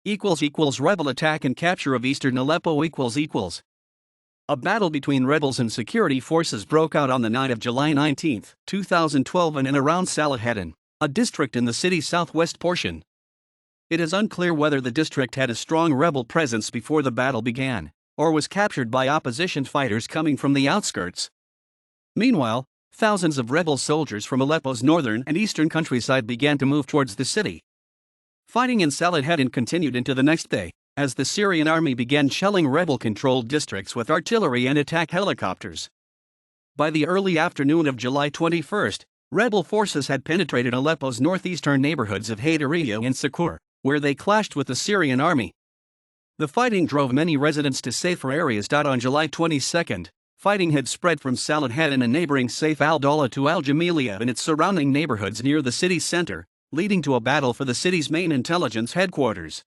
Rebel attack and capture of eastern Aleppo == A battle between rebels and security forces broke out on the night of July 19, 2012 in and around Salaheddine, a district in the city's southwest portion. It is unclear whether the district had a strong rebel presence before the battle began, or was captured by opposition fighters coming from the outskirts. Meanwhile, thousands of rebel soldiers from Aleppo's northern and eastern countryside began to move towards the city. Fighting in Salaheddine continued into the next day, as the Syrian army began shelling rebel-controlled districts with artillery and attack helicopters. By the early afternoon of July 21, rebel forces had penetrated Aleppo's northeastern neighborhoods of Hanano and Midan, where they clashed with the Syrian army. The fighting drove many residents to safer areas. On July 22, fighting had spread from Salaheddine and neighboring Saif al-Dawla to al-Jamiliya and its surrounding neighborhoods near the city's center, leading to a battle for the city's main intelligence headquarters.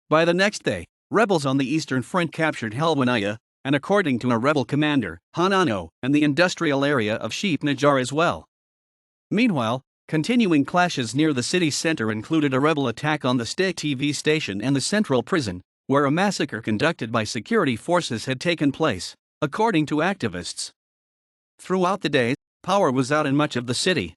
By the next day, rebels on the Eastern Front captured Helwaniyah, and according to a rebel commander, Hanano, and the industrial area of Sheikh Najjar as well. Meanwhile, continuing clashes near the city's center included a rebel attack on the state TV station and the central prison, where a massacre conducted by security forces had taken place, according to activists. Throughout the day, power was out in much of the city.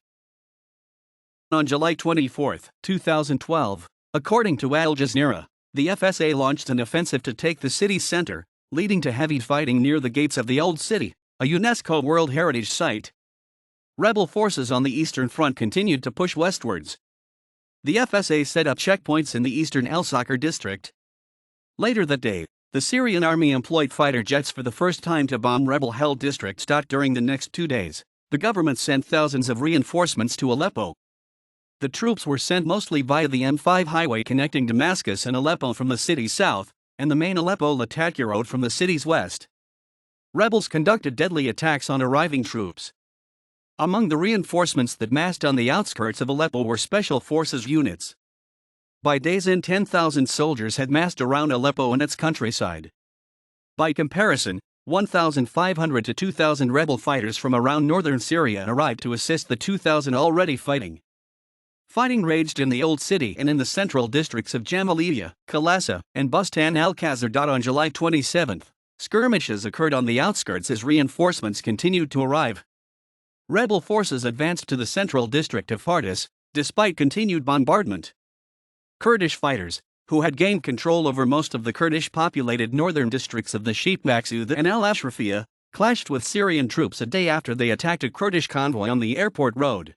On July 24, 2012, according to Al Jazeera, the FSA launched an offensive to take the city's center, leading to heavy fighting near the gates of the Old City, a UNESCO World Heritage Site. Rebel forces on the Eastern Front continued to push westwards. The FSA set up checkpoints in the eastern al-Saqr district. Later that day, the Syrian army employed fighter jets for the first time to bomb rebel-held districts. During the next 2 days, the government sent thousands of reinforcements to Aleppo. The troops were sent mostly via the M5 highway connecting Damascus and Aleppo from the city's south, and the main Aleppo-Latakia road from the city's west. Rebels conducted deadly attacks on arriving troops. Among the reinforcements that massed on the outskirts of Aleppo were special forces units. By day's end, 10,000 soldiers had massed around Aleppo and its countryside. By comparison, 1,500 to 2,000 rebel fighters from around northern Syria arrived to assist the 2,000 already fighting. Fighting raged in the Old City and in the central districts of Jamaliya, Kalasa, and Bustan al-Khazar. On July 27, skirmishes occurred on the outskirts as reinforcements continued to arrive. Rebel forces advanced to the central district of Fardis, despite continued bombardment. Kurdish fighters, who had gained control over most of the Kurdish-populated northern districts of the Sheikh Maksud and al-Ashrafiyah, clashed with Syrian troops a day after they attacked a Kurdish convoy on the airport road.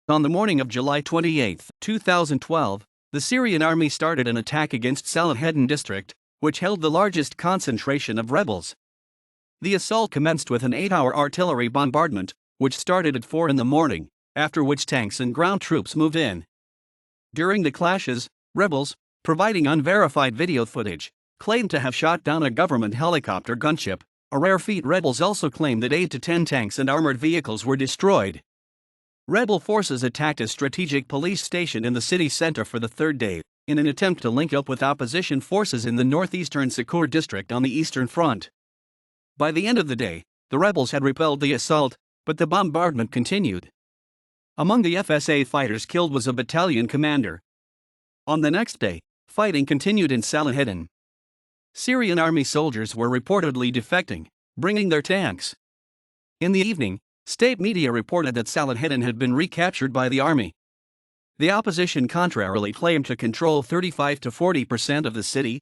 On the morning of July 28, 2012, the Syrian army started an attack against Salaheddine district, which held the largest concentration of rebels. The assault commenced with an 8-hour artillery bombardment, which started at 4 in the morning, after which tanks and ground troops moved in. During the clashes, rebels, providing unverified video footage, claimed to have shot down a government helicopter gunship. A rare feat. Rebels also claimed that 8 to 10 tanks and armored vehicles were destroyed. Rebel forces attacked a strategic police station in the city center for the third day, in an attempt to link up with opposition forces in the northeastern Sikur district on the Eastern Front. By the end of the day, the rebels had repelled the assault, but the bombardment continued. Among the FSA fighters killed was a battalion commander. On the next day, fighting continued in Salaheddine. Syrian army soldiers were reportedly defecting, bringing their tanks. In the evening, state media reported that Salaheddine had been recaptured by the army. The opposition contrarily claimed to control 35 to 40% of the city.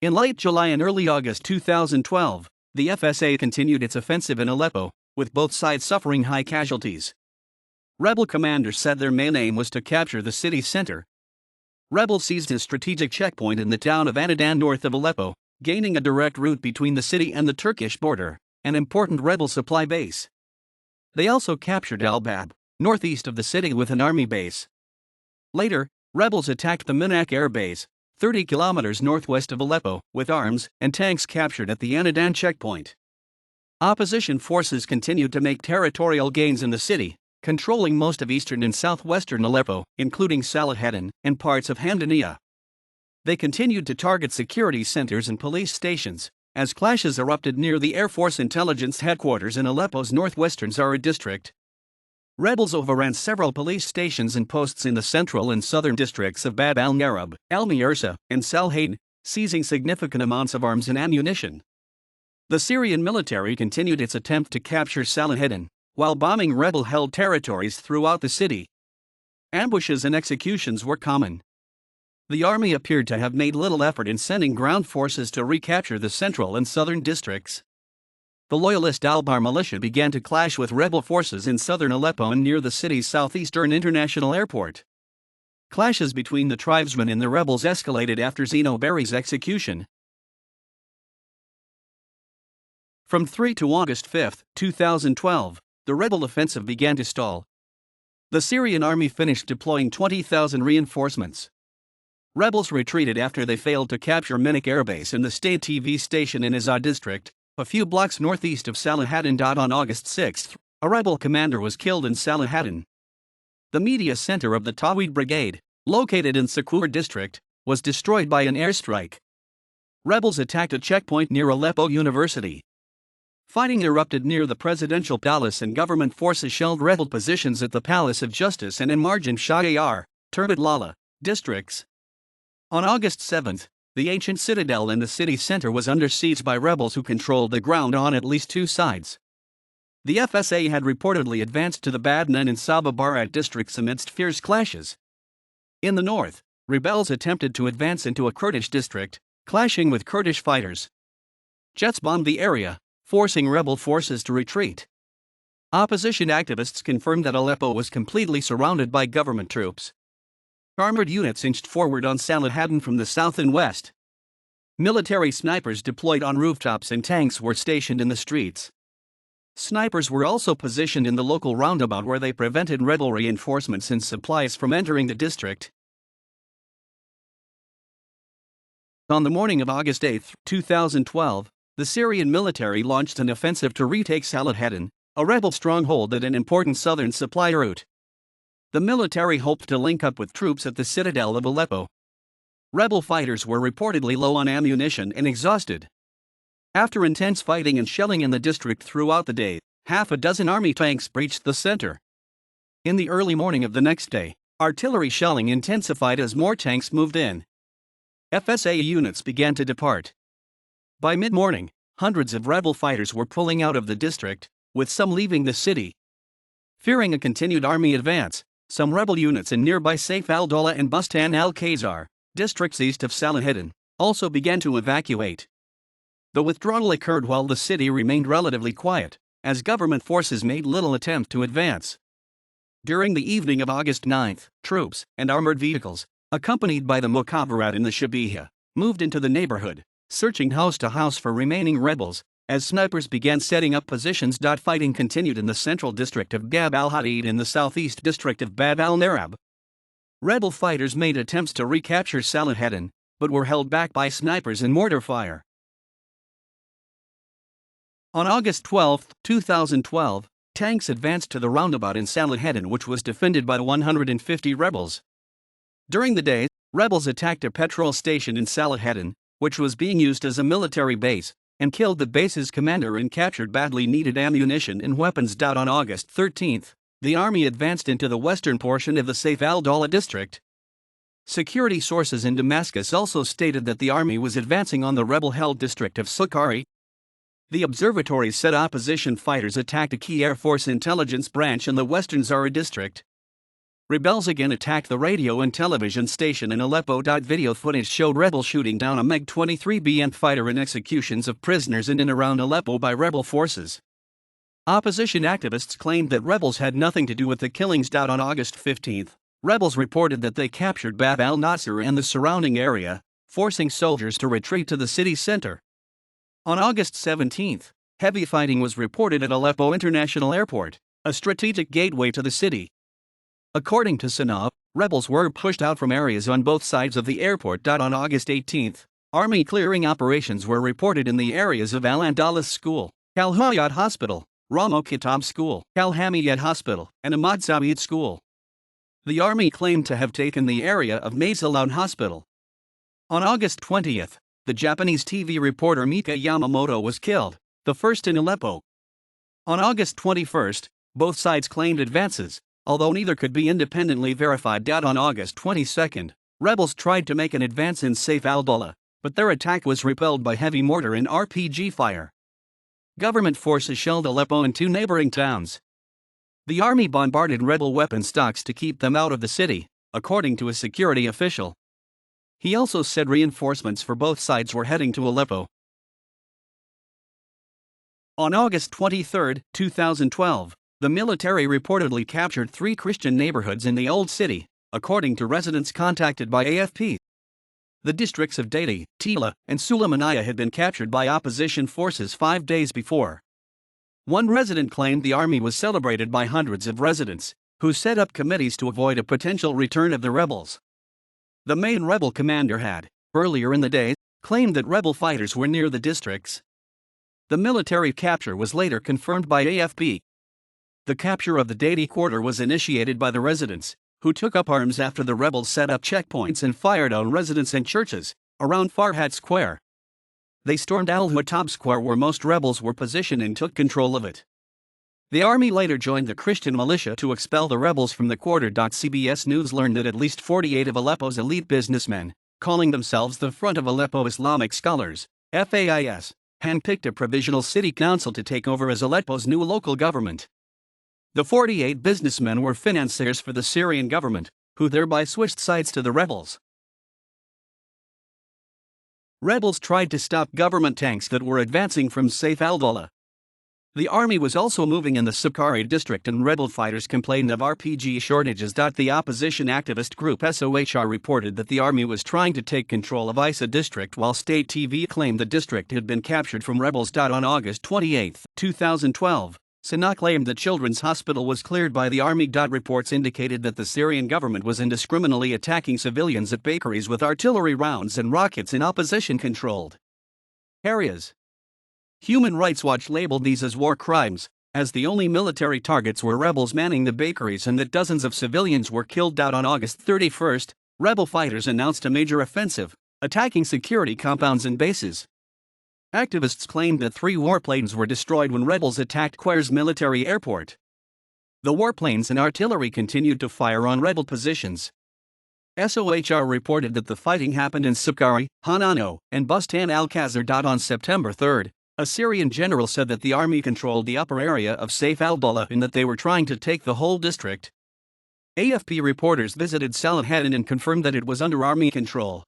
In late July and early August 2012, the FSA continued its offensive in Aleppo, with both sides suffering high casualties. Rebel commanders said their main aim was to capture the city center. Rebels seized a strategic checkpoint in the town of Midan north of Aleppo, gaining a direct route between the city and the Turkish border, an important rebel supply base. They also captured al-Bab, northeast of the city with an army base. Later, rebels attacked the Minak air base, 30 kilometers northwest of Aleppo, with arms and tanks captured at the Midan checkpoint. Opposition forces continued to make territorial gains in the city, controlling most of eastern and southwestern Aleppo, including Salaheddine and parts of Hamdaniya. They continued to target security centers and police stations, as clashes erupted near the Air Force Intelligence Headquarters in Aleppo's northwestern Zara district. Rebels overran several police stations and posts in the central and southern districts of Bab al-Narab, al-Miyarsa, and Salaheddine, seizing significant amounts of arms and ammunition. The Syrian military continued its attempt to capture Salaheddine, while bombing rebel-held territories throughout the city. Ambushes and executions were common. The army appeared to have made little effort in sending ground forces to recapture the central and southern districts. The loyalist Al-Bar militia began to clash with rebel forces in southern Aleppo and near the city's southeastern international airport. Clashes between the tribesmen and the rebels escalated after Zeno Berry's execution. From 3 to August 5, 2012, the rebel offensive began to stall. The Syrian army finished deploying 20,000 reinforcements. Rebels retreated after they failed to capture Minik Air Base and the state TV station in Azad district, a few blocks northeast of Salaheddine. On August 6, a rebel commander was killed in Salaheddine. The media center of the Tawhid Brigade, located in Sakur district, was destroyed by an airstrike. Rebels attacked a checkpoint near Aleppo University. Fighting erupted near the presidential palace and government forces shelled rebel positions at the Palace of Justice and in Marjan Shahayar, Turbet Lala, districts. On August 7, the ancient citadel in the city center was under siege by rebels who controlled the ground on at least two sides. The FSA had reportedly advanced to the Badnan and Sabah Barat districts amidst fierce clashes. In the north, rebels attempted to advance into a Kurdish district, clashing with Kurdish fighters. Jets bombed the area, forcing rebel forces to retreat. Opposition activists confirmed that Aleppo was completely surrounded by government troops. Armored units inched forward on Salaheddine from the south and west. Military snipers deployed on rooftops and tanks were stationed in the streets. Snipers were also positioned in the local roundabout where they prevented rebel reinforcements and supplies from entering the district. On the morning of August 8, 2012, the Syrian military launched an offensive to retake Salaheddine, a rebel stronghold at an important southern supply route. The military hoped to link up with troops at the citadel of Aleppo. Rebel fighters were reportedly low on ammunition and exhausted. After intense fighting and shelling in the district throughout the day, half a dozen army tanks breached the center. In the early morning of the next day, artillery shelling intensified as more tanks moved in. FSA units began to depart. By mid-morning, hundreds of rebel fighters were pulling out of the district, with some leaving the city. Fearing a continued army advance, some rebel units in nearby Saif al-Dawla and Bustan al-Khazar, districts east of Salaheddine, also began to evacuate. The withdrawal occurred while the city remained relatively quiet, as government forces made little attempt to advance. During the evening of August 9, troops and armored vehicles, accompanied by the Mukhabarat and the Shabiha, moved into the neighborhood, searching house to house for remaining rebels, as snipers began setting up positions. Fighting continued in the central district of Bab al-Hadid and the southeast district of Bab al-Narab. Rebel fighters made attempts to recapture Salaheddine, but were held back by snipers and mortar fire. On August 12, 2012, tanks advanced to the roundabout in Salaheddine, which was defended by 150 rebels. During the day, rebels attacked a petrol station in Salaheddine, which was being used as a military base, and killed the base's commander and captured badly needed ammunition and weapons. On August 13, the army advanced into the western portion of the Saif al-Dawla district. Security sources in Damascus also stated that the army was advancing on the rebel-held district of Sukkari. The observatory said opposition fighters attacked a key Air Force intelligence branch in the western Zara district. Rebels again attacked the radio and television station in Aleppo. Video footage showed rebels shooting down a MiG-23 fighter and executions of prisoners in and around Aleppo by rebel forces. Opposition activists claimed that rebels had nothing to do with the killings. On August 15, rebels reported that they captured Bab al-Nasir and the surrounding area, forcing soldiers to retreat to the city center. On August 17, heavy fighting was reported at Aleppo International Airport, a strategic gateway to the city. According to Sanab, rebels were pushed out from areas on both sides of the airport. On August 18, army clearing operations were reported in the areas of Al-Andalus School, Al-Hayat Hospital, Ramo Kitab School, Al-Hamiyat Hospital, and Ahmad Saeed School. The army claimed to have taken the area of Maizaloud Hospital. On August 20, the Japanese TV reporter Mika Yamamoto was killed, the first in Aleppo. On August 21, Both sides claimed advances, although neither could be independently verified. On August 22, rebels tried to make an advance in Saif al-Dawla, but their attack was repelled by heavy mortar and RPG fire. Government forces shelled Aleppo and 2 neighboring towns. The army bombarded rebel weapon stocks to keep them out of the city, according to a security official. He also said reinforcements for both sides were heading to Aleppo. On August 23, 2012, the military reportedly captured 3 Christian neighborhoods in the Old City, according to residents contacted by AFP. The districts of Dati, Tila, and Sulaymaniyah had been captured by opposition forces 5 days before. One resident claimed the army was celebrated by hundreds of residents, who set up committees to avoid a potential return of the rebels. The main rebel commander had, earlier in the day, claimed that rebel fighters were near the districts. The military capture was later confirmed by AFP. The capture of the Dati quarter was initiated by the residents, who took up arms after the rebels set up checkpoints and fired on residents and churches around Farhat Square. They stormed al-Dawla Square, where most rebels were positioned, and took control of it. The army later joined the Christian militia to expel the rebels from the quarter. CBS News learned that at least 48 of Aleppo's elite businessmen, calling themselves the Front of Aleppo Islamic Scholars, FAIS, handpicked a provisional city council to take over as Aleppo's new local government. The 48 businessmen were financiers for the Syrian government, who thereby switched sides to the rebels. Rebels tried to stop government tanks that were advancing from Saif al-Dawla. The army was also moving in the Saqqari district, and rebel fighters complained of RPG shortages. The opposition activist group SOHR reported that the army was trying to take control of Isa district, while state TV claimed the district had been captured from rebels. On August 28, 2012, Sanaa claimed that Children's Hospital was cleared by the army. Reports indicated that the Syrian government was indiscriminately attacking civilians at bakeries with artillery rounds and rockets in opposition-controlled areas. Human Rights Watch labeled these as war crimes, as the only military targets were rebels manning the bakeries and that dozens of civilians were killed. On August 31, rebel fighters announced a major offensive, attacking security compounds and bases. Activists claimed that 3 warplanes were destroyed when rebels attacked Quair's military airport. The warplanes and artillery continued to fire on rebel positions. SOHR reported that the fighting happened in Saqqari, Hanano, and Bustan al-Khazar. On September 3, a Syrian general said that the army controlled the upper area of Saif al-Dawla and that they were trying to take the whole district. AFP reporters visited Salaheddine and confirmed that it was under army control.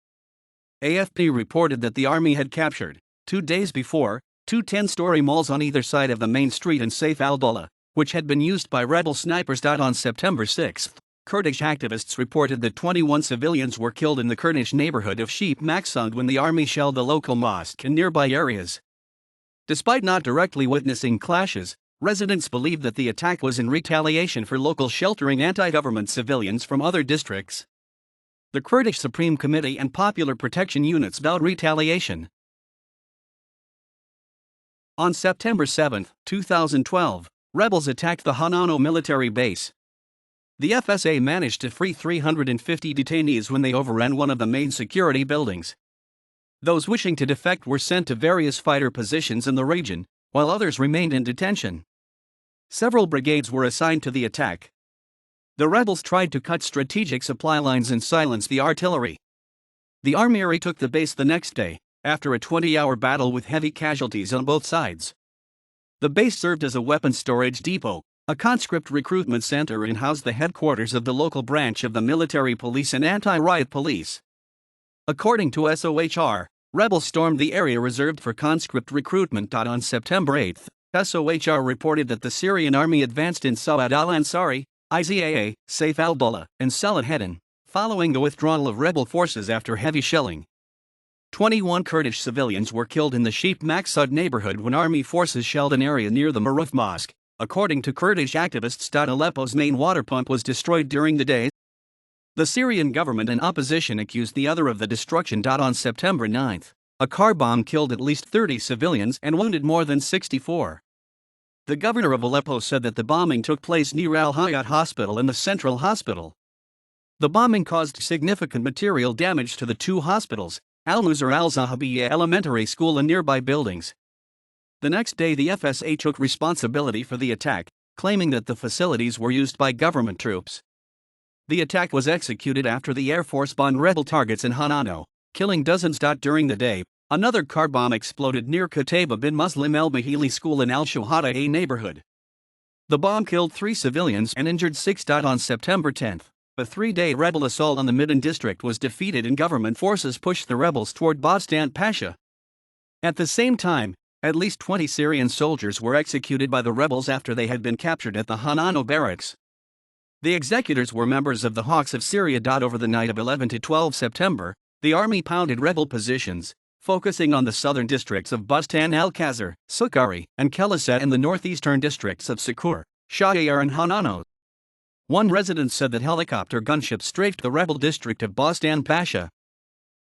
AFP reported that the army had captured, 2 days before, 2 10-story malls on either side of the main street in Saif al-Dawla, which had been used by rebel snipers. On September 6, Kurdish activists reported that 21 civilians were killed in the Kurdish neighborhood of Sheep Maksud when the army shelled the local mosque and nearby areas. Despite not directly witnessing clashes, residents believed that the attack was in retaliation for local sheltering anti-government civilians from other districts. The Kurdish Supreme Committee and Popular Protection Units vowed retaliation. On September 7, 2012, rebels attacked the Hanano military base. The FSA managed to free 350 detainees when they overran one of the main security buildings. Those wishing to defect were sent to various fighter positions in the region, while others remained in detention. Several brigades were assigned to the attack. The rebels tried to cut strategic supply lines and silence the artillery. The army retook the base the next day, after a 20-hour battle with heavy casualties on both sides. The base served as a weapons storage depot, a conscript recruitment center, and housed the headquarters of the local branch of the military police and anti-riot police. According to SOHR, rebels stormed the area reserved for conscript recruitment. On September 8, SOHR reported that the Syrian army advanced in Sa'ad al-Ansari, Izaa, Saif al-Dawla, and Salaheddine, following the withdrawal of rebel forces after heavy shelling. 21 Kurdish civilians were killed in the Sheep Maksud neighborhood when army forces shelled an area near the Maruf Mosque, according to Kurdish activists. Aleppo's main water pump was destroyed during the day. The Syrian government and opposition accused the other of the destruction. On September 9, a car bomb killed at least 30 civilians and wounded more than 64. The governor of Aleppo said that the bombing took place near Al-Hayat Hospital and the Central Hospital. The bombing caused significant material damage to the 2 hospitals, Al-Nusra al-Zahabiyya Elementary School, and nearby buildings. The next day, the FSA took responsibility for the attack, claiming that the facilities were used by government troops. The attack was executed after the Air Force bombed rebel targets in Hanano, killing dozens. During the day, another car bomb exploded near Qutayba bin Muslim el-Bahili School in al-Shuhada A neighborhood. The bomb killed 3 civilians and injured 6. On September 10, a 3-day rebel assault on the Midan district was defeated and government forces pushed the rebels toward Bostan Pasha. At the same time, at least 20 Syrian soldiers were executed by the rebels after they had been captured at the Hanano barracks. The executors were members of the Hawks of Syria. Over the night of 11 to 12 September, the army pounded rebel positions, focusing on the southern districts of Bustan al-Khazar, Sukkari, and Kelasa and the northeastern districts of Sukur, Shahiyar and Hanano. One resident said that helicopter gunships strafed the rebel district of Bostan Pasha.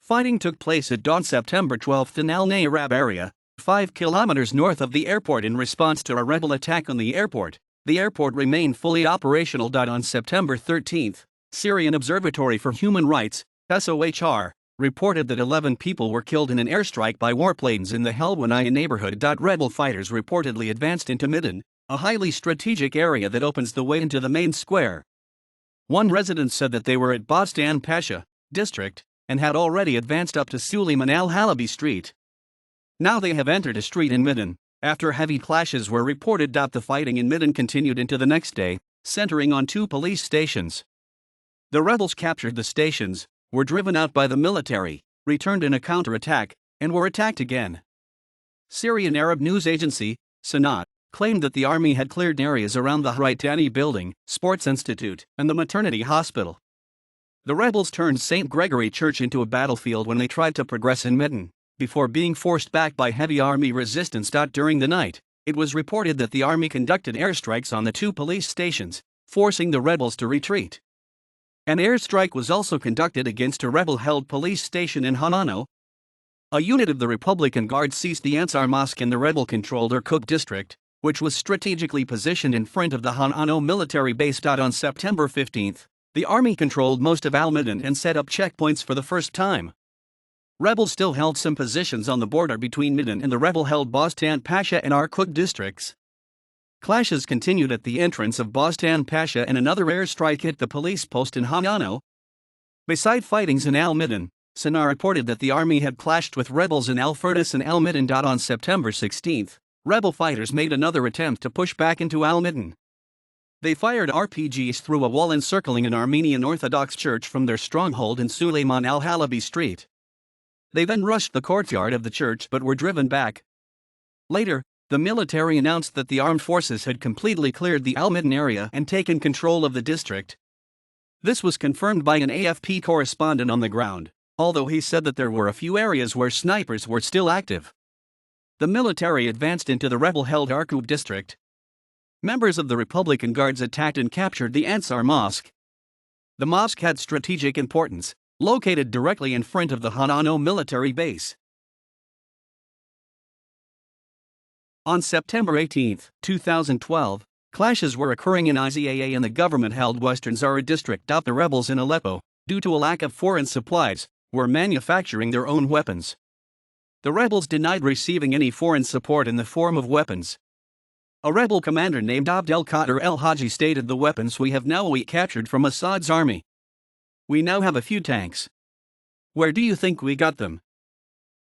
Fighting took place at dawn September 12 in al-Nayrab area, 5 kilometers north of the airport in response to a rebel attack on the airport. The airport remained fully operational. On September 13, Syrian Observatory for Human Rights, SOHR, reported that 11 people were killed in an airstrike by warplanes in the Helwanaya neighborhood. Rebel fighters reportedly advanced into Midan, a highly strategic area that opens the way into the main square. One resident said that they were at Bostan Pasha district and had already advanced up to Suleiman al-Halabi Street. Now they have entered a street in Midan. After heavy clashes were reported, the fighting in Midan continued into the next day, centering on 2 police stations. The rebels captured the stations, were driven out by the military, returned in a counterattack, and were attacked again. Syrian Arab news agency, Sanat, claimed that the army had cleared areas around the Haitani building, Sports Institute, and the maternity hospital. The rebels turned St. Gregory Church into a battlefield when they tried to progress in Midan, before being forced back by heavy army resistance. During the night, it was reported that the army conducted airstrikes on the 2 police stations, forcing the rebels to retreat. An airstrike was also conducted against a rebel-held police station in Hanano. A unit of the Republican Guard seized the Ansar Mosque in the rebel-controlled Irkut district, which was strategically positioned in front of the Hanano military base. On September 15, the army controlled most of al-Midan and set up checkpoints for the first time. Rebels still held some positions on the border between Midan and the rebel-held Bostan Pasha and Irkut districts. Clashes continued at the entrance of Bostan Pasha and another airstrike hit the police post in Hanano. Beside fightings in al-Midan, Sana reported that the army had clashed with rebels in al-Furnas and al-Midan. On September 16, rebel fighters made another attempt to push back into al-Midan. They fired RPGs through a wall encircling an Armenian Orthodox church from their stronghold in Suleiman al-Halabi Street. They then rushed the courtyard of the church but were driven back. Later, the military announced that the armed forces had completely cleared the al-Midan area and taken control of the district. This was confirmed by an AFP correspondent on the ground, although he said that there were a few areas where snipers were still active. The military advanced into the rebel-held Irkut district. Members of the Republican Guards attacked and captured the Ansar Mosque. The mosque had strategic importance, located directly in front of the Hanano military base. On September 18, 2012, clashes were occurring in Izaa and the government-held Western Zara district. The rebels in Aleppo, due to a lack of foreign supplies, were manufacturing their own weapons. The rebels denied receiving any foreign support in the form of weapons. A rebel commander named Abdel Qadir el-Haji stated, "The weapons we captured from Assad's army. We now have a few tanks. Where do you think we got them?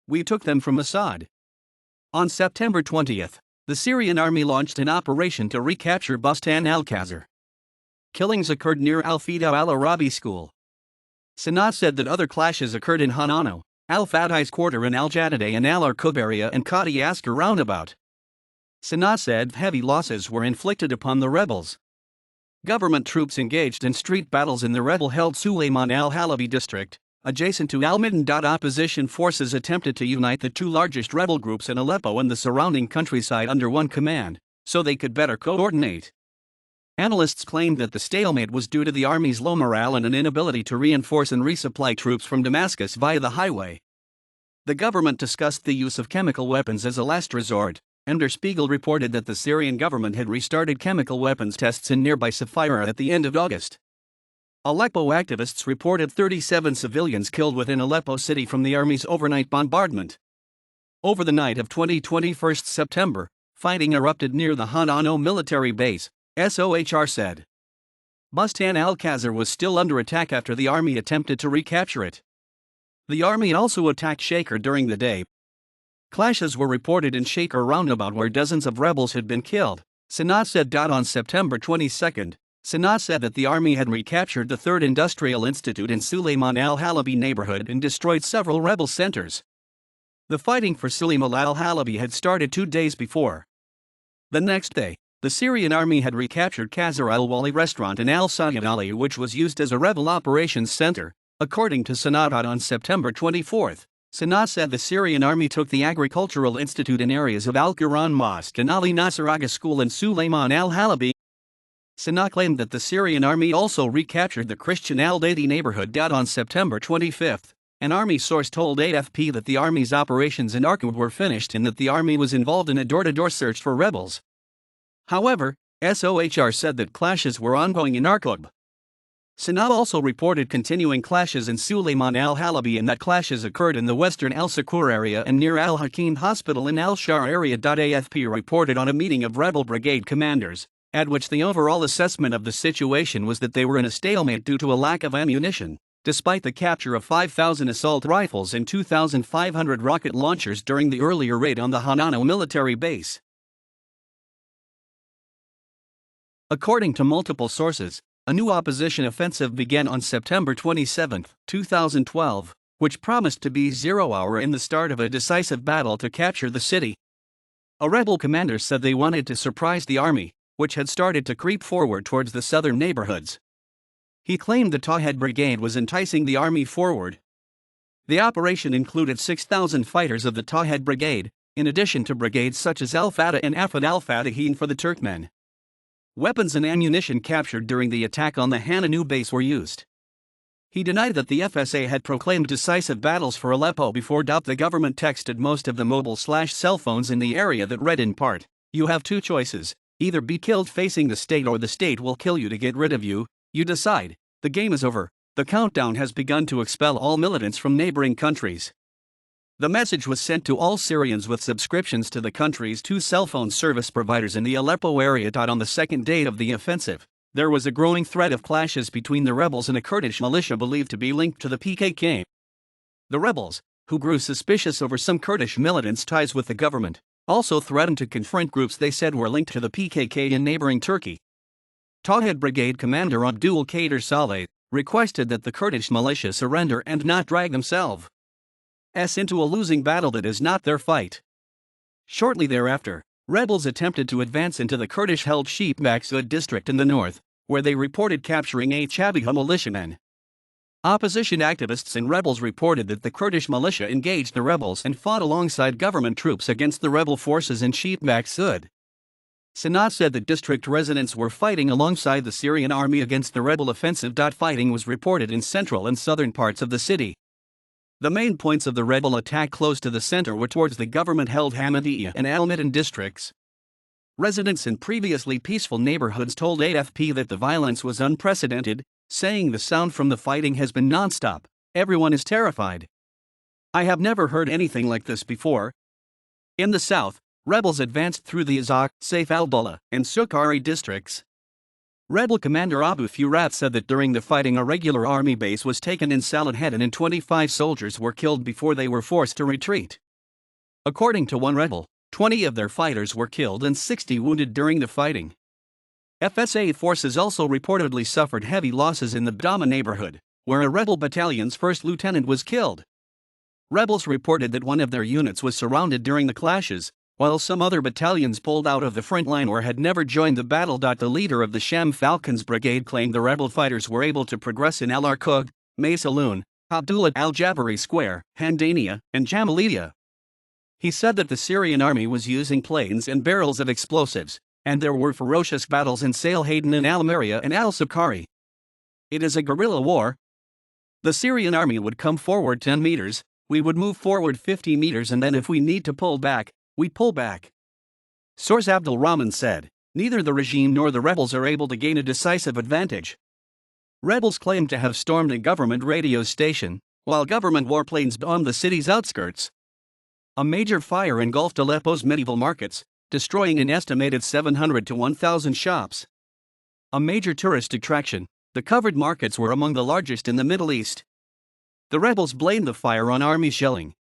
We took them from Assad." On September 20, the Syrian army launched an operation to recapture Bustan al-Khazar. Killings occurred near al-Fida al-Arabi School. Sanaa said that other clashes occurred in Hanano, al-Fatih's quarter in al-Jadideh and al-Arqub area and Qadi Asker roundabout. Sanaa said heavy losses were inflicted upon the rebels. Government troops engaged in street battles in the rebel-held Suleiman al-Halabi district, adjacent to al-Midan. Opposition forces attempted to unite the 2 largest rebel groups in Aleppo and the surrounding countryside under one command, so they could better coordinate. Analysts claimed that the stalemate was due to the army's low morale and an inability to reinforce and resupply troops from Damascus via the highway. The government discussed the use of chemical weapons as a last resort, and Der Spiegel reported that the Syrian government had restarted chemical weapons tests in nearby Safira at the end of August. Aleppo activists reported 37 civilians killed within Aleppo city from the army's overnight bombardment. Over the night of 21 September, fighting erupted near the Hanano military base, SOHR said. Bustan al-Khazar was still under attack after the army attempted to recapture it. The army also attacked Shaker during the day. Clashes were reported in Shaker roundabout where dozens of rebels had been killed, Sanaa said. On September 22, Sanaa said that the army had recaptured the 3rd Industrial Institute in Sulayman al-Halabi neighborhood and destroyed several rebel centers. The fighting for Sulayman al-Halabi had started 2 days before. The next day, the Syrian army had recaptured Khazar al-Wali restaurant in al-Sayyid Ali, which was used as a rebel operations center, according to Sanaa. On September 24, Sanaa said the Syrian army took the Agricultural Institute in areas of Al-Quran Mosque and Ali Nasser Aga School in Sulayman al-Halabi. Sanaa claimed that the Syrian army also recaptured the Christian al-Dadi neighborhood. On September 25, an army source told AFP that the army's operations in Arkub were finished and that the army was involved in a door-to-door search for rebels. However, SOHR said that clashes were ongoing in Arkub. Sanaa also reported continuing clashes in Sulayman al-Halabi and that clashes occurred in the western al-Sakur area and near al-Hakim Hospital in al-Shar area. AFP reported on a meeting of rebel brigade commanders, at which the overall assessment of the situation was that they were in a stalemate due to a lack of ammunition, despite the capture of 5,000 assault rifles and 2,500 rocket launchers during the earlier raid on the Hanano military base. According to multiple sources, a new opposition offensive began on September 27, 2012, which promised to be 0 hour in the start of a decisive battle to capture the city. A rebel commander said they wanted to surprise the army, which had started to creep forward towards the southern neighborhoods. He claimed the Tawhid Brigade was enticing the army forward. The operation included 6,000 fighters of the Tawhid Brigade, in addition to brigades such as Al-Fatah and Afad al-Fatahin for the Turkmen. Weapons and ammunition captured during the attack on the Hananu base were used. He denied that the FSA had proclaimed decisive battles for Aleppo before. The government texted most of the mobile/cell phones in the area that read in part, "You have 2 choices, either be killed facing the state or the state will kill you to get rid of you, you decide, the game is over, the countdown has begun to expel all militants from neighboring countries." The message was sent to all Syrians with subscriptions to the country's 2 cell phone service providers in the Aleppo area. On the second day of the offensive, there was a growing threat of clashes between the rebels and a Kurdish militia believed to be linked to the PKK. The rebels, who grew suspicious over some Kurdish militants' ties with the government, also threatened to confront groups they said were linked to the PKK in neighboring Turkey. Tawhid Brigade Commander Abdul Qadir Saleh requested that the Kurdish militia surrender and not drag themselves into a losing battle that is not their fight. Shortly thereafter, rebels attempted to advance into the Kurdish-held Sheikh Maksud district in the north, where they reported capturing 8 Chabiha militiamen. Opposition activists and rebels reported that the Kurdish militia engaged the rebels and fought alongside government troops against the rebel forces in Sheikh Maksud. Sanaa said that district residents were fighting alongside the Syrian army against the rebel offensive. Fighting was reported in central and southern parts of the city. The main points of the rebel attack close to the center were towards the government-held Hamidiyya and al-Midan districts. Residents in previously peaceful neighborhoods told AFP that the violence was unprecedented, saying the sound from the fighting has been non-stop, everyone is terrified. "I have never heard anything like this before." In the south, rebels advanced through the Azak, Saif al-Dawla, and Sukhari districts. Rebel commander Abu Furat said that during the fighting a regular army base was taken in Salaheddine and 25 soldiers were killed before they were forced to retreat. According to one rebel, 20 of their fighters were killed and 60 wounded during the fighting. FSA forces also reportedly suffered heavy losses in the Bdama neighborhood, where a rebel battalion's first lieutenant was killed. Rebels reported that one of their units was surrounded during the clashes, while some other battalions pulled out of the front line or had never joined the battle. The leader of the Sham Falcons Brigade claimed the rebel fighters were able to progress in Al-Arkug, Maysalun, Abdullah al-Jabari Square, Handania, and Jamaliya. He said that the Syrian army was using planes and barrels of explosives, and there were ferocious battles in Salaheddine and Al-Maria and al-Sakhari. "It is a guerrilla war. The Syrian army would come forward 10 meters, we would move forward 50 meters, and then if we need to pull back, we pull back." Source Abdul Rahman said, "Neither the regime nor the rebels are able to gain a decisive advantage." Rebels claim to have stormed a government radio station, while government warplanes bombed the city's outskirts. A major fire engulfed Aleppo's medieval markets, destroying an estimated 700 to 1,000 shops. a major tourist attraction, the covered markets were among the largest in the Middle East. The rebels blamed the fire on army shelling.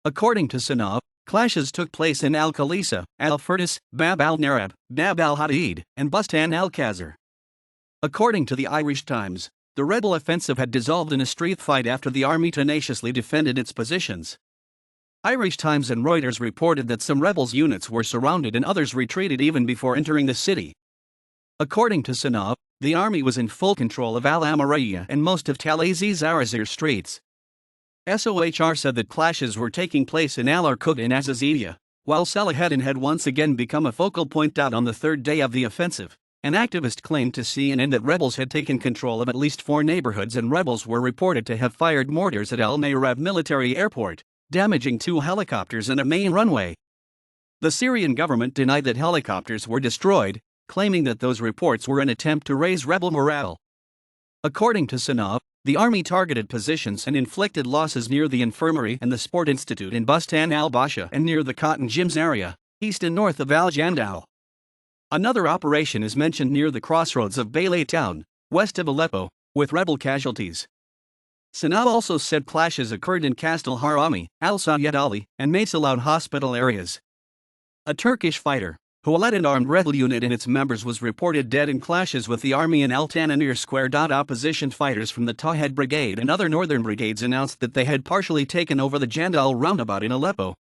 According to Sanab, clashes took place in Al-Khalisa, Al-Firdas, Bab al-Narab, Bab al-Hadid, and Bustan al-Khazar. According to the Irish Times, the rebel offensive had dissolved in a street fight after the army tenaciously defended its positions. Irish Times and Reuters reported that some rebels' units were surrounded and others retreated even before entering the city. According to Sanab, the army was in full control of Al-Amariyah and most of Tal Aziz-Arazir streets. SOHR said that clashes were taking place in Al-Arqud and Azaziyah, while Salaheddine had once again become a focal point. On the third day of the offensive, an activist claimed to CNN that rebels had taken control of at least 4 neighborhoods and rebels were reported to have fired mortars at Al-Nayrab military airport, damaging 2 helicopters and a main runway. The Syrian government denied that helicopters were destroyed, claiming that those reports were an attempt to raise rebel morale. According to Sanab, the army targeted positions and inflicted losses near the infirmary and the Sport Institute in Bustan al-Basha and near the cotton gyms area, east and north of al-Jandal. Another operation is mentioned near the crossroads of Baylay town, west of Aleppo, with rebel casualties. Sanab also said clashes occurred in Kastel Harami, al-Sayyid Ali, and Maysalud hospital areas. A Turkish fighter, who led an armed rebel unit and its members, was reported dead in clashes with the army in Al-Tananir Square. Opposition fighters from the Tawhed Brigade and other northern brigades announced that they had partially taken over the Jandal roundabout in Aleppo.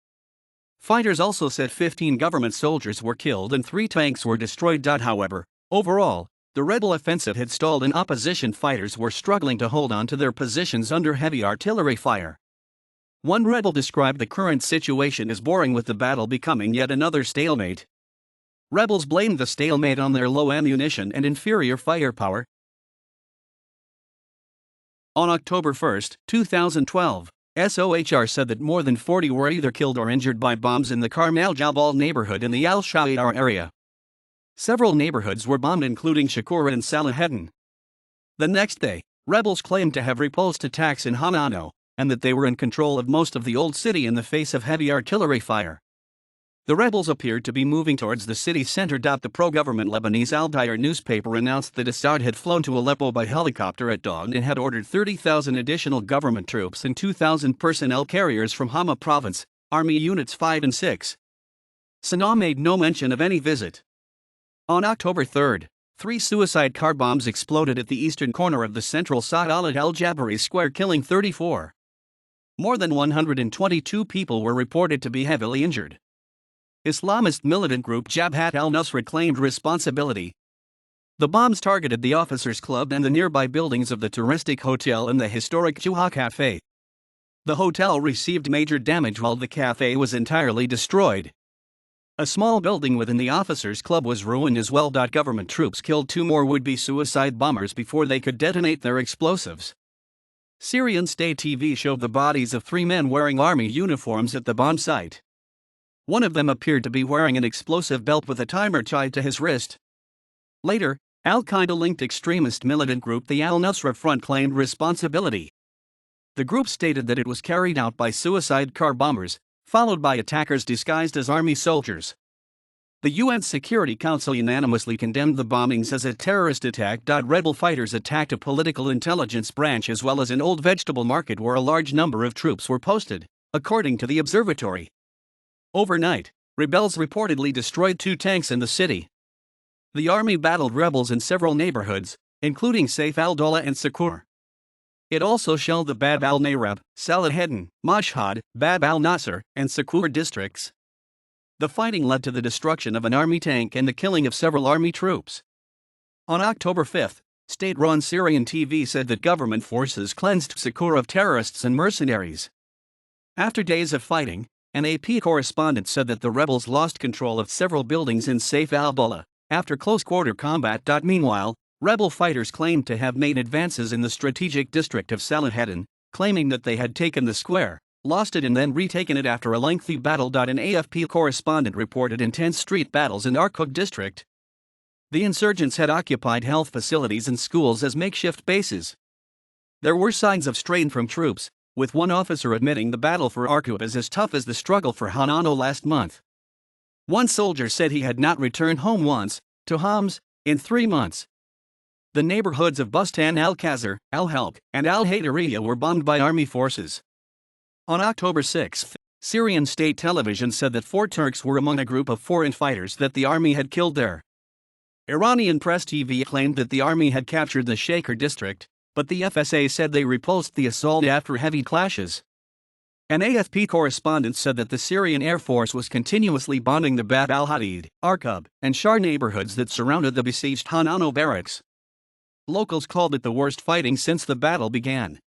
Fighters also said 15 government soldiers were killed and 3 tanks were destroyed. However, overall, the rebel offensive had stalled and opposition fighters were struggling to hold on to their positions under heavy artillery fire. One rebel described the current situation as boring, with the battle becoming yet another stalemate. Rebels blamed the stalemate on their low ammunition and inferior firepower. On October 1, 2012, SOHR said that more than 40 were either killed or injured by bombs in the Karm al-Jabal neighborhood in the al-Sha'ir area. Several neighborhoods were bombed, including Shakura and Salaheddine. The next day, rebels claimed to have repulsed attacks in Hanano, and that they were in control of most of the old city in the face of heavy artillery fire. The rebels appeared to be moving towards the city center. The pro-government Lebanese Al-Dair newspaper announced that Assad had flown to Aleppo by helicopter at dawn and had ordered 30,000 additional government troops and 2,000 personnel carriers from Hama province, Army Units 5 and 6. Sanaa made no mention of any visit. On October 3, 3 suicide car bombs exploded at the eastern corner of the central Sa'alat al-Jabari Square, killing 34. More than 122 people were reported to be heavily injured. Islamist militant group Jabhat al-Nusra claimed responsibility. The bombs targeted the officers' club and the nearby buildings of the touristic hotel and the historic Juha Cafe. The hotel received major damage while the cafe was entirely destroyed. A small building within the officers' club was ruined as well. Government troops killed 2 more would-be suicide bombers before they could detonate their explosives. Syrian state TV showed the bodies of 3 men wearing army uniforms at the bomb site. One of them appeared to be wearing an explosive belt with a timer tied to his wrist. Later, Al-Qaeda-linked extremist militant group the Al-Nusra Front claimed responsibility. The group stated that it was carried out by suicide car bombers, followed by attackers disguised as army soldiers. The UN Security Council unanimously condemned the bombings as a terrorist attack. Rebel fighters attacked a political intelligence branch as well as an old vegetable market where a large number of troops were posted, according to the observatory. Overnight, rebels reportedly destroyed 2 tanks in the city. The army battled rebels in several neighborhoods, including Saif al-Dawla and Sakur. It also shelled the Bab al-Nayrab, Salaheddine, Mashhad, Bab al-Nasser, and Sakur districts. The fighting led to the destruction of an army tank and the killing of several army troops. On October 5, state-run Syrian TV said that government forces cleansed Sakur of terrorists and mercenaries. After days of fighting, an AP correspondent said that the rebels lost control of several buildings in Saif al-Dawla after close-quarter combat. Meanwhile, rebel fighters claimed to have made advances in the strategic district of Salaheddine, claiming that they had taken the square, lost it and then retaken it after a lengthy battle. An AFP correspondent reported intense street battles in Arqud district. The insurgents had occupied health facilities and schools as makeshift bases. There were signs of strain from troops, with one officer admitting the battle for Arqud is as tough as the struggle for Hanano last month. One soldier said he had not returned home once, to Homs, in 3 months. The neighborhoods of Bustan al-Khazar, al-Halq, and al-Haydariya were bombed by army forces. On October 6, Syrian state television said that 4 Turks were among a group of foreign fighters that the army had killed there. Iranian press TV claimed that the army had captured the Shaker district, but the FSA said they repulsed the assault after heavy clashes. An AFP correspondent said that the Syrian Air Force was continuously bombing the Bab al-Hadid, Arkab, and Shar neighborhoods that surrounded the besieged Hanano barracks. Locals called it the worst fighting since the battle began.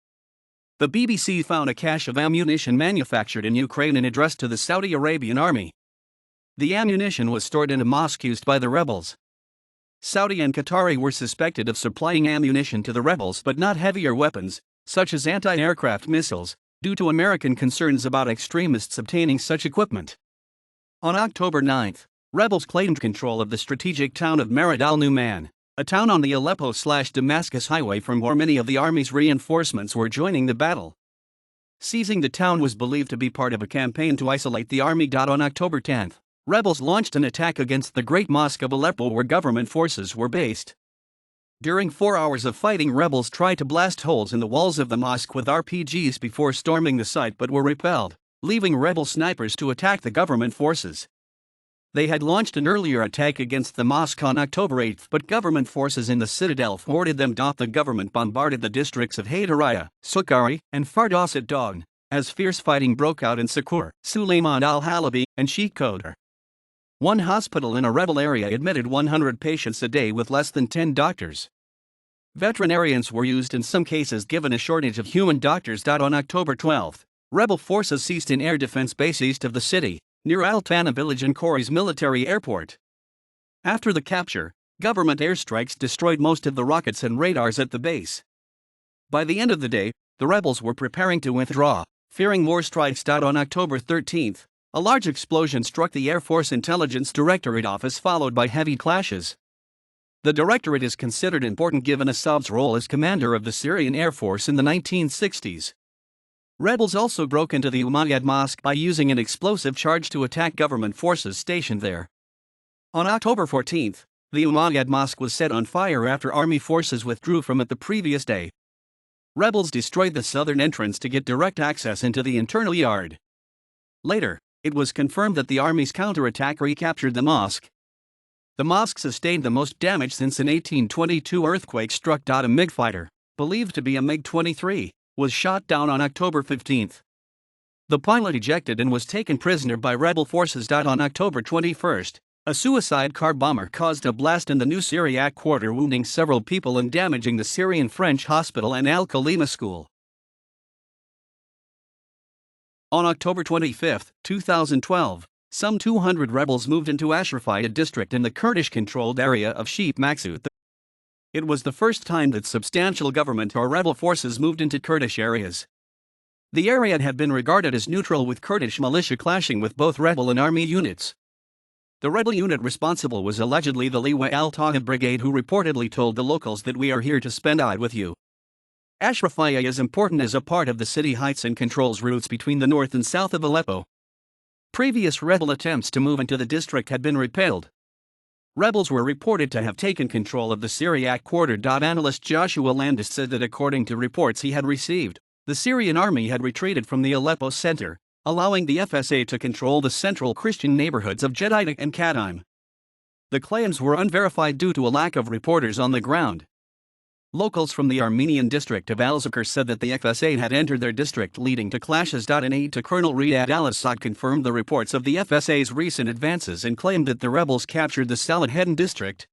The BBC found a cache of ammunition manufactured in Ukraine and addressed to the Saudi Arabian army. The ammunition was stored in a mosque used by the rebels. Saudi and Qatari were suspected of supplying ammunition to the rebels but not heavier weapons, such as anti-aircraft missiles, due to American concerns about extremists obtaining such equipment. On October 9, rebels claimed control of the strategic town of Marad al-Numan, a town on the Aleppo-Damascus highway from where many of the army's reinforcements were joining the battle. Seizing the town was believed to be part of a campaign to isolate the army. On October 10, rebels launched an attack against the Great Mosque of Aleppo where government forces were based. During 4 hours of fighting, rebels tried to blast holes in the walls of the mosque with RPGs before storming the site but were repelled, leaving rebel snipers to attack the government forces. They had launched an earlier attack against the mosque on October 8 but government forces in the citadel thwarted them. The government bombarded the districts of Haydariya, Sukkari, and Fardos at dawn, as fierce fighting broke out in Sakur, Suleiman al-Halabi, and Sheikh Kodar. One hospital in a rebel area admitted 100 patients a day with less than 10 doctors. Veterinarians were used in some cases given a shortage of human doctors. On October 12, rebel forces seized an air defense base east of the city, near Al-Tana village and Khori's military airport. After the capture, government airstrikes destroyed most of the rockets and radars at the base. By the end of the day, the rebels were preparing to withdraw, fearing more strikes. On October 13, a large explosion struck the Air Force Intelligence Directorate office followed by heavy clashes. The directorate is considered important given Assad's role as commander of the Syrian Air Force in the 1960s. Rebels also broke into the Umayyad Mosque by using an explosive charge to attack government forces stationed there. On October 14, the Umayyad Mosque was set on fire after army forces withdrew from it the previous day. Rebels destroyed the southern entrance to get direct access into the internal yard. Later, it was confirmed that the army's counterattack recaptured the mosque. The mosque sustained the most damage since an 1822 earthquake struck. A MiG fighter, believed to be a MiG-23, was shot down on October 15. The pilot ejected and was taken prisoner by rebel forces. On October 21, a suicide car bomber caused a blast in the new Syriac quarter, wounding several people and damaging the Syrian French hospital and Al-Kalima school. On October 25, 2012, some 200 rebels moved into Ashrafiyah, a district in the Kurdish-controlled area of Sheikh Maksud. It was the first time that substantial government or rebel forces moved into Kurdish areas. The area had been regarded as neutral, with Kurdish militia clashing with both rebel and army units. The rebel unit responsible was allegedly the Liwa al-Taha brigade, who reportedly told the locals that "We are here to spend Eid with you." Ashrafiyah is important as a part of the city heights and controls routes between the north and south of Aleppo. Previous rebel attempts to move into the district had been repelled. Rebels were reported to have taken control of the Syriac quarter. Analyst Joshua Landis said that according to reports he had received, the Syrian army had retreated from the Aleppo center, allowing the FSA to control the central Christian neighborhoods of Jedida and Kataim. The claims were unverified due to a lack of reporters on the ground. Locals from the Armenian district of al-Zakir said that the FSA had entered their district, leading to clashes. An aide to Colonel Riyad al-Assad confirmed the reports of the FSA's recent advances and claimed that the rebels captured the Salaheddine district.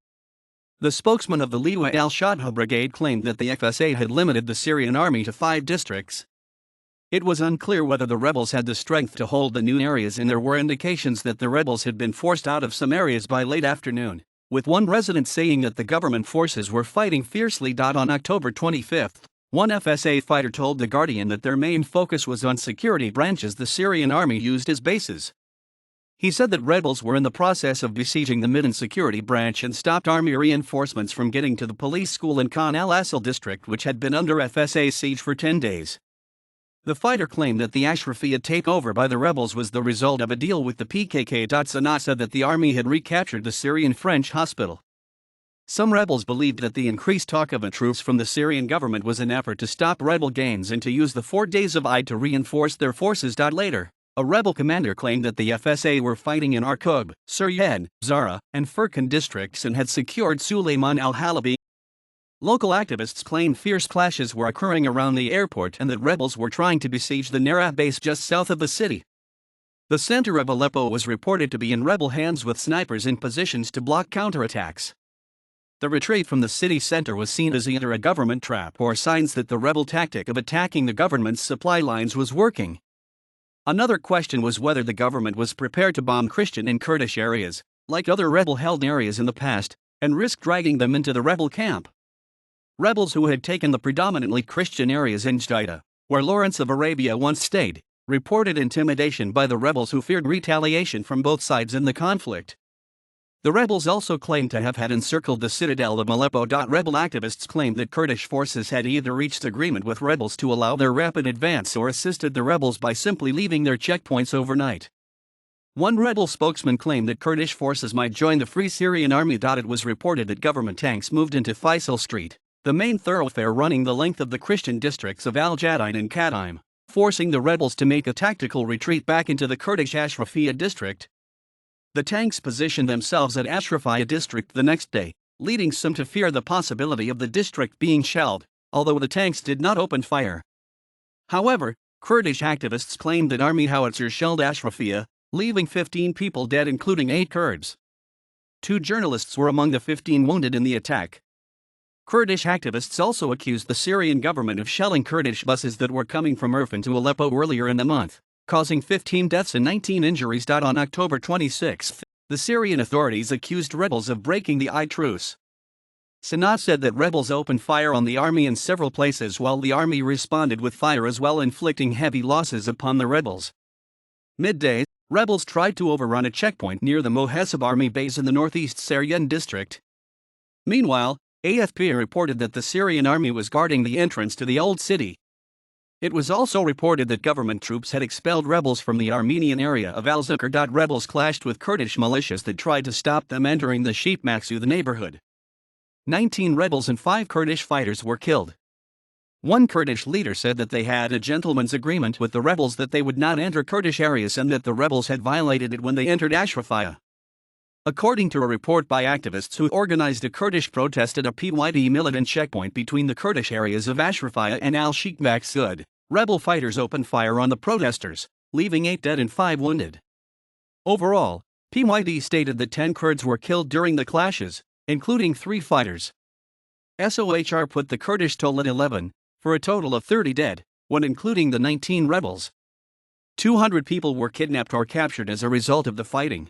The spokesman of the Liwa al-Shadha brigade claimed that the FSA had limited the Syrian army to 5 districts. It was unclear whether the rebels had the strength to hold the new areas, and there were indications that the rebels had been forced out of some areas by late afternoon, with one resident saying that the government forces were fighting fiercely. On October 25, one FSA fighter told The Guardian that their main focus was on security branches the Syrian army used as bases. He said that rebels were in the process of besieging the Midan security branch and stopped army reinforcements from getting to the police school in Khan al-Assal district, which had been under FSA siege for 10 days. The fighter claimed that the Ashrafiyah takeover by the rebels was the result of a deal with the PKK. Sanaa said that the army had recaptured the Syrian French hospital. Some rebels believed that the increased talk of troops from the Syrian government was an effort to stop rebel gains and to use the 4 days of Eid to reinforce their forces. Later, a rebel commander claimed that the FSA were fighting in Arkub, Suryed, Zara, and Furkan districts and had secured Suleiman al-Halabi. Local activists claimed fierce clashes were occurring around the airport and that rebels were trying to besiege the Narab base just south of the city. The center of Aleppo was reported to be in rebel hands with snipers in positions to block counterattacks. The retreat from the city center was seen as either a government trap or signs that the rebel tactic of attacking the government's supply lines was working. Another question was whether the government was prepared to bomb Christian and Kurdish areas, like other rebel-held areas in the past, and risk dragging them into the rebel camp. Rebels who had taken the predominantly Christian areas in Judea, where Lawrence of Arabia once stayed, reported intimidation by the rebels who feared retaliation from both sides in the conflict. The rebels also claimed to have had encircled the citadel of Aleppo. Rebel activists claimed that Kurdish forces had either reached agreement with rebels to allow their rapid advance or assisted the rebels by simply leaving their checkpoints overnight. One rebel spokesman claimed that Kurdish forces might join the Free Syrian Army. It was reported that government tanks moved into Faisal Street, the main thoroughfare running the length of the Christian districts of al-Jadain and Kataim, forcing the rebels to make a tactical retreat back into the Kurdish Ashrafiyah district. The tanks positioned themselves at Ashrafiyah district the next day, leading some to fear the possibility of the district being shelled, although the tanks did not open fire. However, Kurdish activists claimed that army howitzers shelled Ashrafiyah, leaving 15 people dead, including 8 Kurds. 2 journalists were among the 15 wounded in the attack. Kurdish activists also accused the Syrian government of shelling Kurdish buses that were coming from Irfan to Aleppo earlier in the month, causing 15 deaths and 19 injuries. On October 26, the Syrian authorities accused rebels of breaking the Eid truce. Sanaa said that rebels opened fire on the army in several places while the army responded with fire as well, inflicting heavy losses upon the rebels. Midday, rebels tried to overrun a checkpoint near the Mohesab army base in the northeast Syrian district. Meanwhile, AFP reported that the Syrian army was guarding the entrance to the old city. It was also reported that government troops had expelled rebels from the Armenian area of al-Zikr. Rebels clashed with Kurdish militias that tried to stop them entering the Sheikh Maksud neighborhood. 19 rebels and 5 Kurdish fighters were killed. One Kurdish leader said that they had a gentleman's agreement with the rebels that they would not enter Kurdish areas and that the rebels had violated it when they entered Ashrafiyah. According to a report by activists who organized a Kurdish protest at a PYD militant checkpoint between the Kurdish areas of Ashrafiyah and al-Sheikh Maksud, rebel fighters opened fire on the protesters, leaving 8 dead and 5 wounded. Overall, PYD stated that 10 Kurds were killed during the clashes, including 3 fighters. SOHR put the Kurdish toll at 11, for a total of 30 dead, when including the 19 rebels. 200 people were kidnapped or captured as a result of the fighting.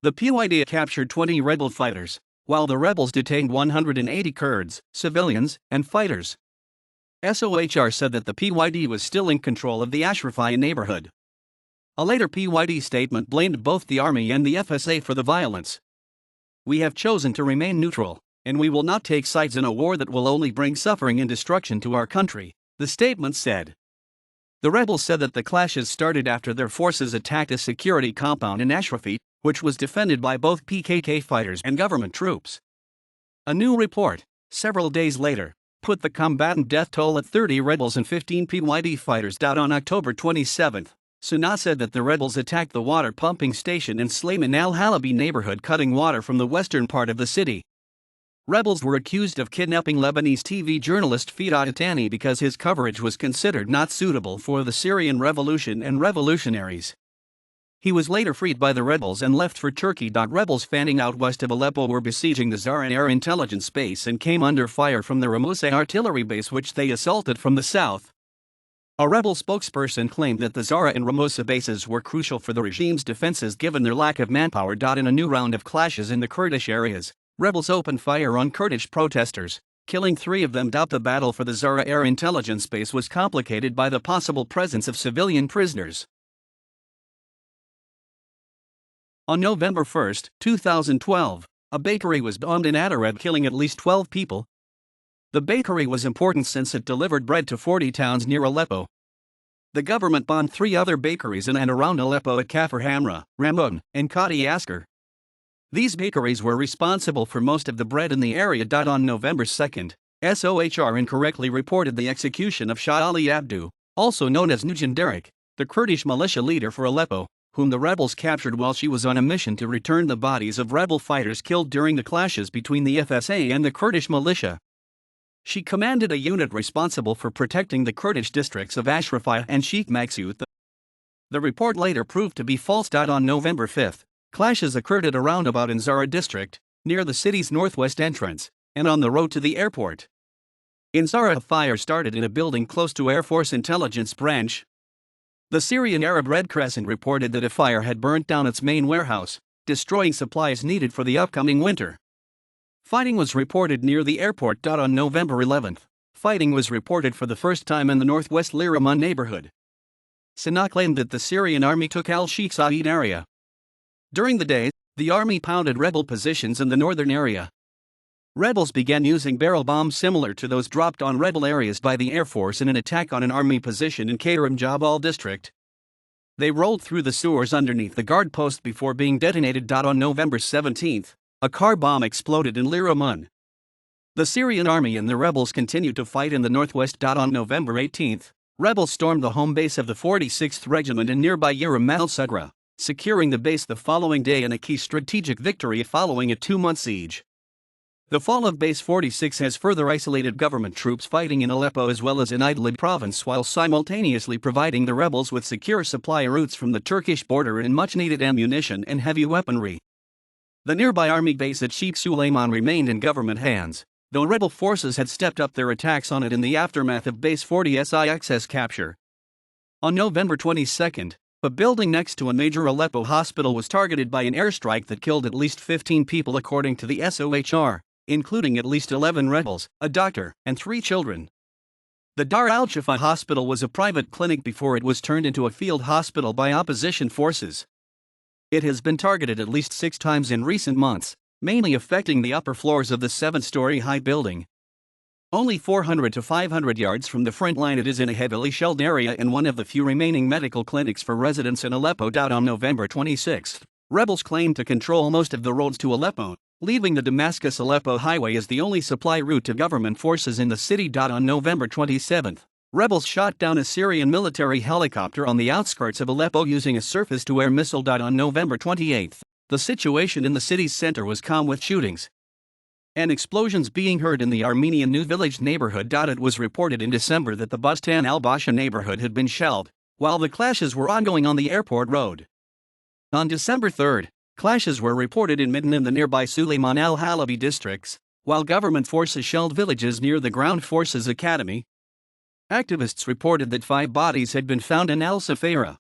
The PYD captured 20 rebel fighters, while the rebels detained 180 Kurds, civilians, and fighters. SOHR said that the PYD was still in control of the Ashrafiyah neighborhood. A later PYD statement blamed both the army and the FSA for the violence. "We have chosen to remain neutral, and we will not take sides in a war that will only bring suffering and destruction to our country," the statement said. The rebels said that the clashes started after their forces attacked a security compound in Ashrafiyah, which was defended by both PKK fighters and government troops. A new report, several days later, put the combatant death toll at 30 rebels and 15 PYD fighters. On October 27, Sanaa said that the rebels attacked the water pumping station in Stalemate al-Halabi neighborhood, cutting water from the western part of the city. Rebels were accused of kidnapping Lebanese TV journalist Fidat Atani because his coverage was considered not suitable for the Syrian revolution and revolutionaries. He was later freed by the rebels and left for Turkey. Rebels fanning out west of Aleppo were besieging the Zara air intelligence base and came under fire from the Ramouseh artillery base, which they assaulted from the south. A rebel spokesperson claimed that the Zara and Ramouseh bases were crucial for the regime's defenses given their lack of manpower. In a new round of clashes in the Kurdish areas, rebels opened fire on Kurdish protesters, killing 3 of them. The battle for the Zara air intelligence base was complicated by the possible presence of civilian prisoners. On November 1, 2012, a bakery was bombed in Atareb, killing at least 12 people. The bakery was important since it delivered bread to 40 towns near Aleppo. The government bombed 3 other bakeries in and around Aleppo at Kafr Hamra, Ramon, and Kadi Asker. These bakeries were responsible for most of the bread in the area. On November 2nd, SOHR incorrectly reported the execution of Shah Ali Abdu, also known as Nugent Derek, the Kurdish militia leader for Aleppo, whom the rebels captured while she was on a mission to return the bodies of rebel fighters killed during the clashes between the FSA and the Kurdish militia. She commanded a unit responsible for protecting the Kurdish districts of Ashrafiyah and Sheikh Maksut. The report later proved to be false. On November 5, clashes occurred at a roundabout in Zara district, near the city's northwest entrance, and on the road to the airport. In Zara, a fire started in a building close to Air Force Intelligence Branch. The Syrian Arab Red Crescent reported that a fire had burnt down its main warehouse, destroying supplies needed for the upcoming winter. Fighting was reported near the airport. On November 11, fighting was reported for the first time in the northwest Liraman neighborhood. Sanaa claimed that the Syrian army took al-Sheikh Said area. During the day, the army pounded rebel positions in the northern area. Rebels began using barrel bombs similar to those dropped on rebel areas by the Air Force in an attack on an army position in Kairam Jabal district. They rolled through the sewers underneath the guard post before being detonated. On November 17, a car bomb exploded in Liraman. The Syrian army and the rebels continued to fight in the northwest. On November 18, rebels stormed the home base of the 46th Regiment in nearby Yerim al-Sugra, securing the base the following day in a key strategic victory following a 2-month siege. The fall of Base 46 has further isolated government troops fighting in Aleppo as well as in Idlib province, while simultaneously providing the rebels with secure supply routes from the Turkish border and much-needed ammunition and heavy weaponry. The nearby army base at Sheikh Suleiman remained in government hands, though rebel forces had stepped up their attacks on it in the aftermath of Base 40's capture. On November 22, a building next to a major Aleppo hospital was targeted by an airstrike that killed at least 15 people according to the SOHR, including at least 11 rebels, a doctor, and 3 children. The Dar al-Shifa hospital was a private clinic before it was turned into a field hospital by opposition forces. It has been targeted at least 6 times in recent months, mainly affecting the upper floors of the 7-story high building. Only 400 to 500 yards from the front line, it is in a heavily shelled area and one of the few remaining medical clinics for residents in Aleppo. On November 26, rebels claimed to control most of the roads to Aleppo, leaving the Damascus-Aleppo highway as the only supply route to government forces in the city. On November 27, rebels shot down a Syrian military helicopter on the outskirts of Aleppo using a surface-to-air missile. On November 28, the situation in the city's center was calm with shootings and explosions being heard in the Armenian New Village neighborhood. It was reported in December that the Bustan al-Basha neighborhood had been shelled, while the clashes were ongoing on the airport road. On December 3, clashes were reported in Midan and the nearby Suleiman al-Halabi districts, while government forces shelled villages near the Ground Forces Academy. Activists reported that 5 bodies had been found in al-Safira.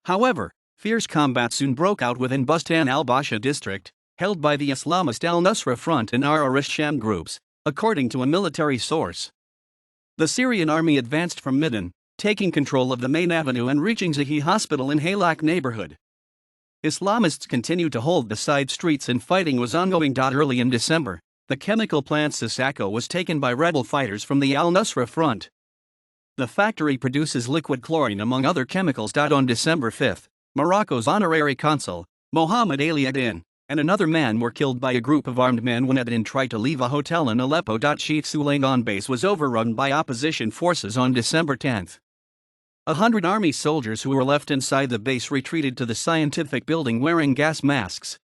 However, fierce combat soon broke out within Bustan al-Basha district, held by the Islamist al-Nusra Front and Ar-Sham groups, according to a military source. The Syrian army advanced from Midan, taking control of the main avenue and reaching Zahi Hospital in Halak neighborhood. Islamists continued to hold the side streets and fighting was ongoing. Early in December, the chemical plant Sasako was taken by rebel fighters from the al-Nusra Front. The factory produces liquid chlorine among other chemicals. On December 5, Morocco's honorary consul, Mohammed Ali Adin, and another man were killed by a group of armed men when Adin tried to leave a hotel in Aleppo. Sheikh Suleiman base was overrun by opposition forces on December 10. 100 army soldiers who were left inside the base retreated to the scientific building wearing gas masks.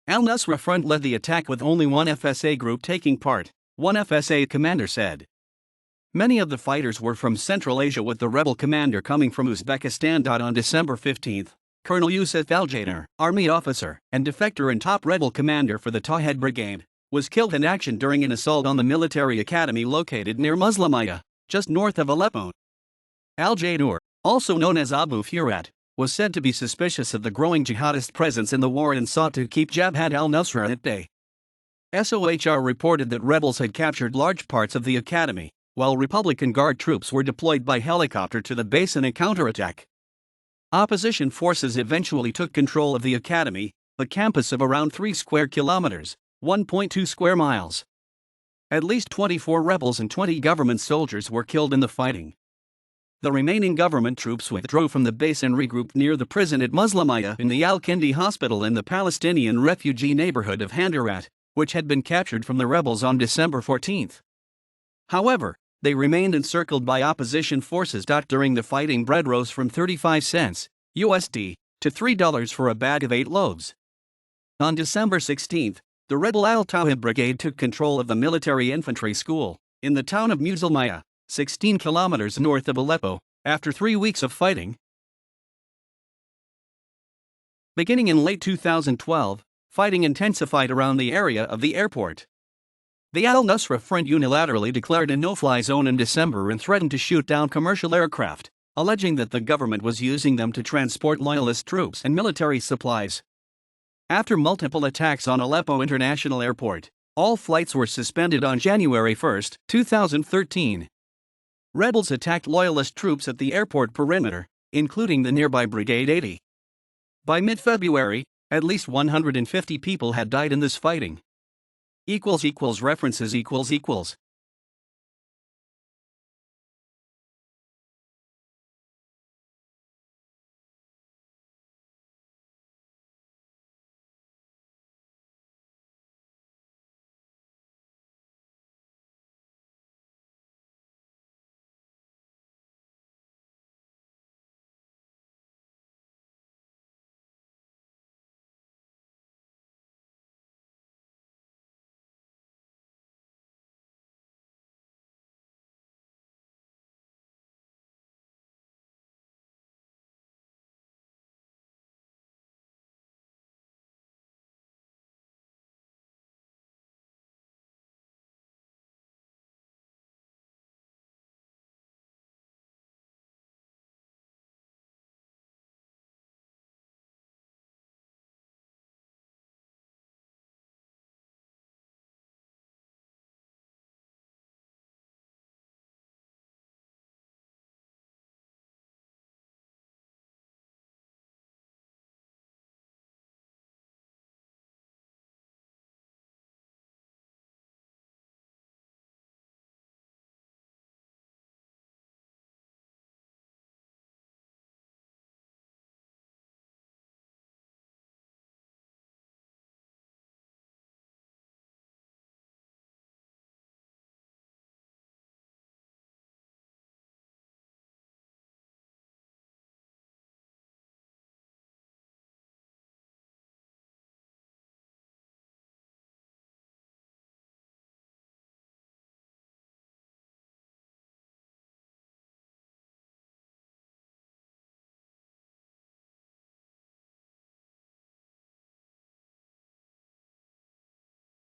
Al-Nusra Front led the attack with only one FSA group taking part, one FSA commander said. Many of the fighters were from Central Asia, with the rebel commander coming from Uzbekistan. On December 15, Colonel Yusuf Al-Jadar, army officer and defector and top rebel commander for the Tawhed Brigade, was killed in action during an assault on the military academy located near Muslimiyah, just north of Aleppo. Al-Jadar, also known as Abu Furat, was said to be suspicious of the growing jihadist presence in the war and sought to keep Jabhat al-Nusra at bay. SOHR reported that rebels had captured large parts of the academy, while Republican Guard troops were deployed by helicopter to the base in a counterattack. Opposition forces eventually took control of the academy, a campus of around 3 square kilometers, 1.2 square miles. At least 24 rebels and 20 government soldiers were killed in the fighting. The remaining government troops withdrew from the base and regrouped near the prison at Muslimiyah in the Al-Kindi hospital in the Palestinian refugee neighborhood of Handarat, which had been captured from the rebels on December 14. However, they remained encircled by opposition forces. During the fighting, bread rose from 35 cents USD to $3 for a bag of 8 loaves. On December 16, the rebel Al-Tawhid Brigade took control of the military infantry school in the town of Musalmiyah, 16 kilometers north of Aleppo, after 3 weeks of fighting. Beginning in late 2012, fighting intensified around the area of the airport. The al-Nusra Front unilaterally declared a no-fly zone in December and threatened to shoot down commercial aircraft, alleging that the government was using them to transport loyalist troops and military supplies. After multiple attacks on Aleppo International Airport, all flights were suspended on January 1, 2013. Rebels attacked loyalist troops at the airport perimeter, including the nearby Brigade 80. By mid-February, at least 150 people had died in this fighting. References